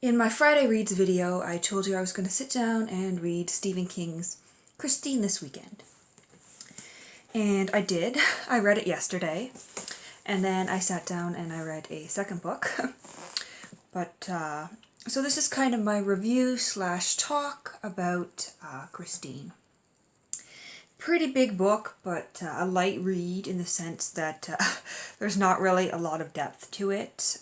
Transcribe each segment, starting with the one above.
In my Friday Reads video, I told you I was going to sit down and read Stephen King's Christine this weekend. And I did. I read it yesterday, and then I sat down and I read a second book. So this is kind of my review slash talk about Christine. Pretty big book, but a light read in the sense that there's not really a lot of depth to it.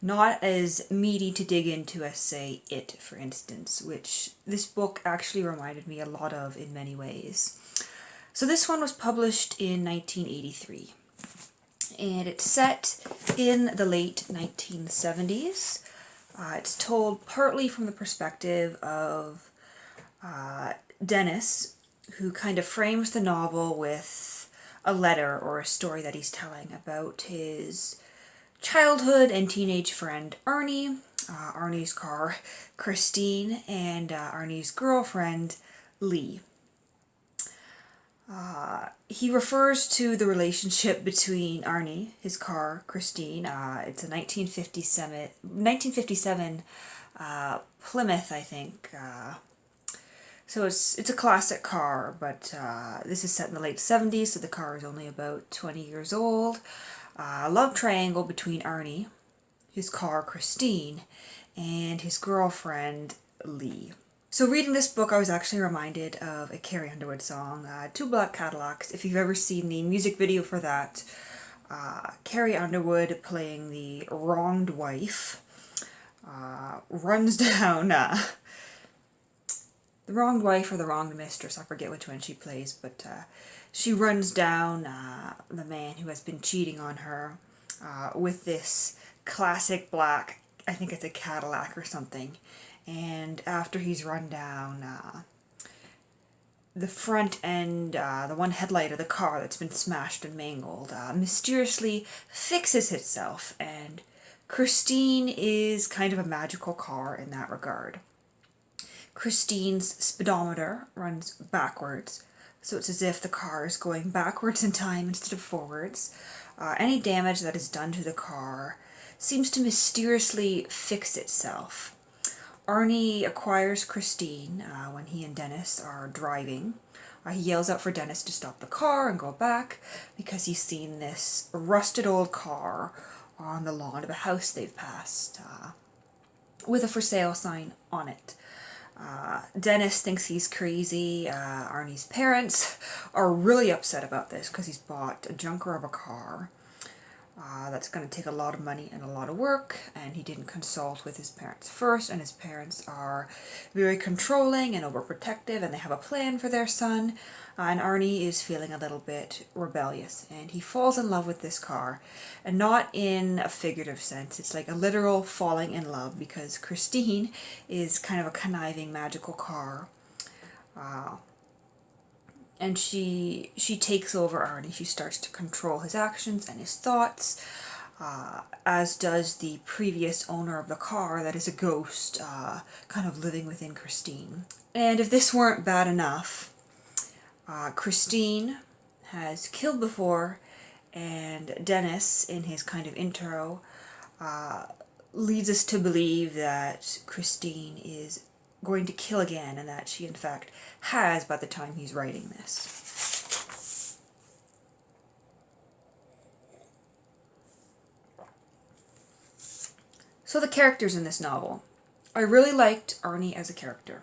Not as meaty to dig into as, say, It, for instance, which this book actually reminded me a lot of in many ways. So this one was published in 1983, and it's set in the late 1970s. It's told partly from the perspective of Dennis, who kind of frames the novel with a letter or a story that he's telling about his childhood and teenage friend Arnie, Arnie's car Christine, and Arnie's girlfriend Lee. He refers to the relationship between Arnie, his car, Christine. It's a 1957 Plymouth, I think. So it's a classic car, but this is set in the late 70s, so the car is only about 20 years old. A love triangle between Arnie, his car Christine, and his girlfriend Lee. So reading this book, I was actually reminded of a Carrie Underwood song, Two Black Cadillacs. If you've ever seen the music video for that, Carrie Underwood playing the wronged wife runs down the wronged wife or the wronged mistress, I forget which one she plays, but she runs down the man who has been cheating on her with this classic black, I think it's a Cadillac or something. And after he's run down, the front end, the one headlight of the car that's been smashed and mangled, mysteriously fixes itself, and Christine is kind of a magical car in that regard. Christine's speedometer runs backwards, so it's as if the car is going backwards in time instead of forwards. Any damage that is done to the car seems to mysteriously fix itself. Arnie acquires Christine when he and Dennis are driving. He yells out for Dennis to stop the car and go back because he's seen this rusted old car on the lawn of a house they've passed with a for sale sign on it. Dennis thinks he's crazy. Arnie's parents are really upset about this because he's bought a junker of a car that's going to take a lot of money and a lot of work, and he didn't consult with his parents first, and his parents are very controlling and overprotective, and they have a plan for their son, and Arnie is feeling a little bit rebellious, and he falls in love with this car, and not in a figurative sense. It's like a literal falling in love, because Christine is kind of a conniving magical car, and she takes over Arnie. She starts to control his actions and his thoughts, as does the previous owner of the car that is a ghost, kind of living within Christine. And if this weren't bad enough, Christine has killed before, and Dennis, in his kind of intro, leads us to believe that Christine is going to kill again, and that she in fact has by the time he's writing this. So the characters in this novel. I really liked Arnie as a character.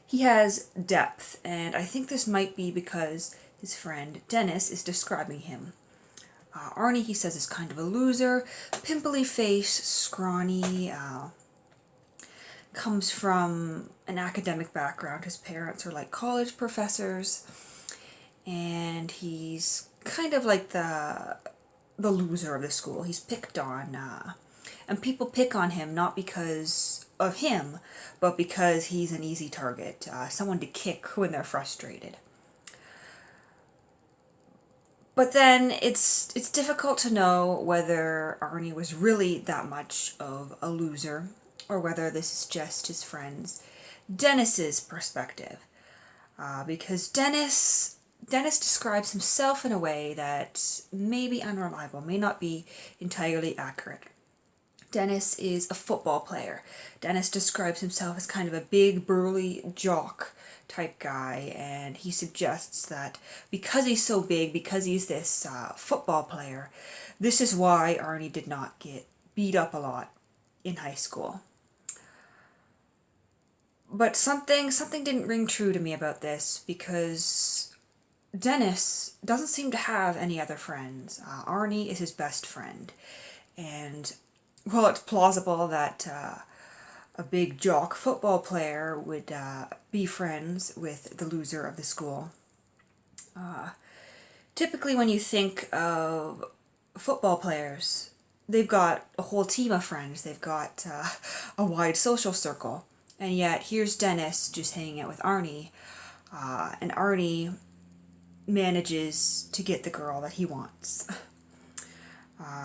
He has depth, and I think this might be because his friend Dennis is describing him. Arnie, he says, is kind of a loser, pimply face, scrawny, comes from an academic background. His parents are like college professors, and he's kind of like the loser of the school. He's picked on, and people pick on him not because of him, but because he's an easy target, someone to kick when they're frustrated. But then it's difficult to know whether Arnie was really that much of a loser, or whether this is just his friend's Dennis's perspective, because Dennis describes himself in a way that may be unreliable, may not be entirely accurate. Dennis is a football player. Dennis describes himself as kind of a big, burly jock type guy, and he suggests that because he's so big, because he's this football player, this is why Arnie did not get beat up a lot in high school. But something didn't ring true to me about this, because Dennis doesn't seem to have any other friends. Arnie is his best friend. And while it's plausible that a big jock football player would be friends with the loser of the school, typically when you think of football players, they've got a whole team of friends. They've got a wide social circle. And yet here's Dennis just hanging out with Arnie, and Arnie manages to get the girl that he wants.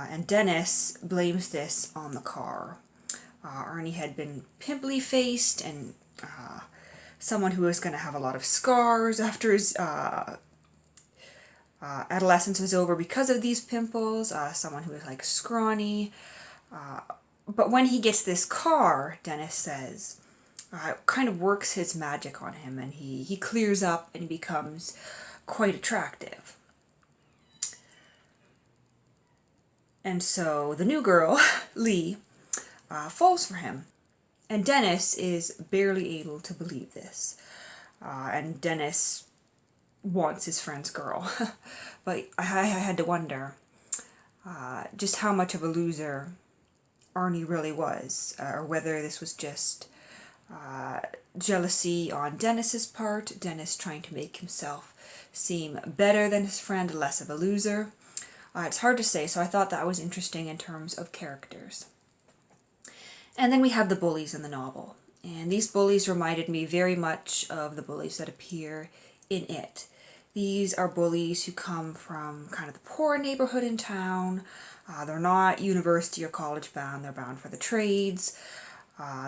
And Dennis blames this on the car. Arnie had been pimply-faced and someone who was going to have a lot of scars after his adolescence was over because of these pimples, someone who was like scrawny. But when he gets this car, Dennis says, it kind of works his magic on him, and he clears up and he becomes quite attractive. And so the new girl, Lee, falls for him. And Dennis is barely able to believe this. And Dennis wants his friend's girl. But I had to wonder just how much of a loser Arnie really was, or whether this was just jealousy on Dennis's part, Dennis trying to make himself seem better than his friend, less of a loser. It's hard to say, so I thought that was interesting in terms of characters. And then we have the bullies in the novel. And these bullies reminded me very much of the bullies that appear in It. These are bullies who come from kind of the poor neighborhood in town. They're not university or college bound, they're bound for the trades.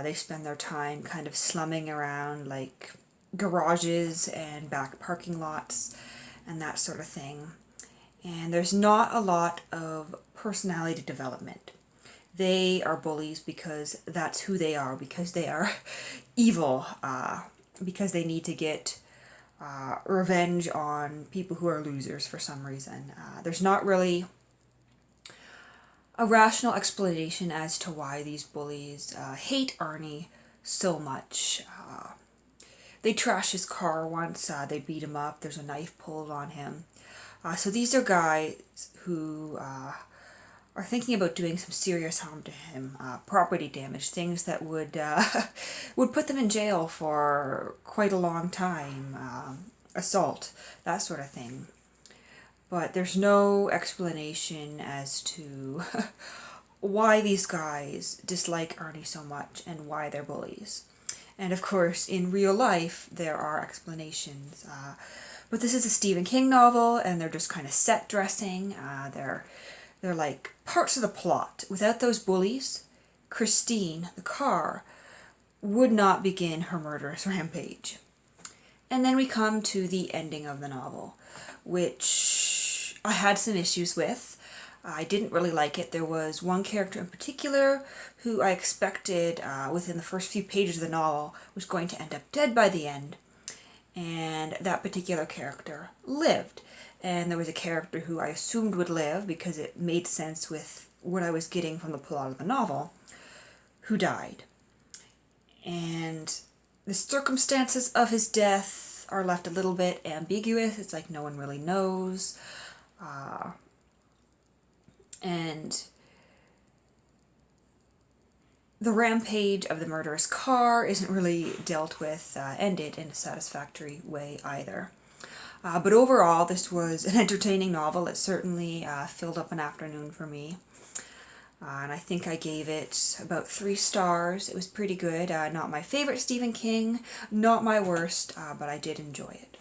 They spend their time kind of slumming around like garages and back parking lots and that sort of thing. And there's not a lot of personality development. They are bullies because that's who they are, because they are evil, because they need to get revenge on people who are losers for some reason. There's not really a rational explanation as to why these bullies hate Arnie so much. They trash his car once, they beat him up, there's a knife pulled on him. So these are guys who are thinking about doing some serious harm to him, property damage, things that would would put them in jail for quite a long time, assault, that sort of thing. But there's no explanation as to why these guys dislike Arnie so much and why they're bullies. And of course, in real life, there are explanations. But this is a Stephen King novel, and they're just kind of set dressing. They're like parts of the plot. Without those bullies, Christine, the car, would not begin her murderous rampage. And then we come to the ending of the novel, which I had some issues with. I didn't really like it. There was one character in particular who I expected within the first few pages of the novel was going to end up dead by the end. And that particular character lived. And there was a character who I assumed would live because it made sense with what I was getting from the plot of the novel, who died. And the circumstances of his death are left a little bit ambiguous. It's like no one really knows. And the rampage of the murderous car isn't really dealt with, ended in a satisfactory way either. But overall, this was an entertaining novel. It certainly filled up an afternoon for me. And I think I gave it about 3 stars. It was pretty good. Not my favorite Stephen King, not my worst, but I did enjoy it.